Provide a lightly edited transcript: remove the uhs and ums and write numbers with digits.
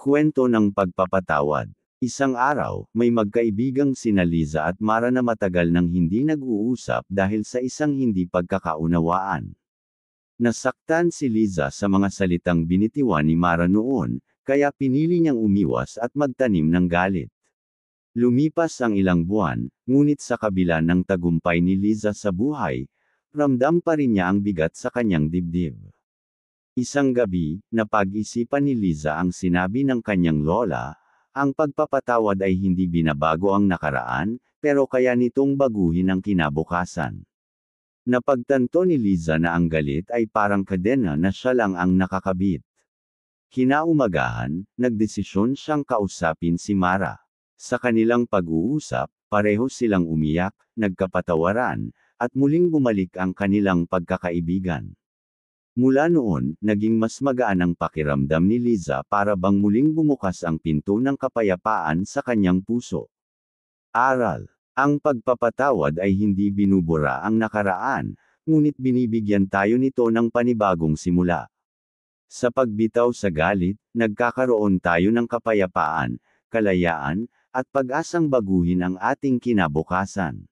Kwento ng pagpapatawad. Isang araw, may magkaibigang sina Liza at Mara na matagal nang hindi nag-uusap dahil sa isang hindi pagkakaunawaan. Nasaktan si Liza sa mga salitang binitiwan ni Mara noon, kaya pinili niyang umiwas at magtanim ng galit. Lumipas ang ilang buwan, ngunit sa kabila ng tagumpay ni Liza sa buhay, ramdam pa rin niya ang bigat sa kanyang dibdib. Isang gabi, napag-isipan ni Liza ang sinabi ng kanyang lola, ang pagpapatawad ay hindi binabago ang nakaraan, pero kaya nitong baguhin ang kinabukasan. Napagtanto ni Liza na ang galit ay parang kadena na siya lang ang nakakabit. Kinaumagahan, nagdesisyon siyang kausapin si Mara. Sa kanilang pag-uusap, pareho silang umiyak, nagkapatawaran, at muling bumalik ang kanilang pagkakaibigan. Mula noon, naging mas magaan ang pakiramdam ni Liza para bang muling bumukas ang pinto ng kapayapaan sa kanyang puso. Aral. Ang pagpapatawad ay hindi binubura ang nakaraan, ngunit binibigyan tayo nito ng panibagong simula. Sa pagbitaw sa galit, nagkakaroon tayo ng kapayapaan, kalayaan, at pag-asang baguhin ang ating kinabukasan.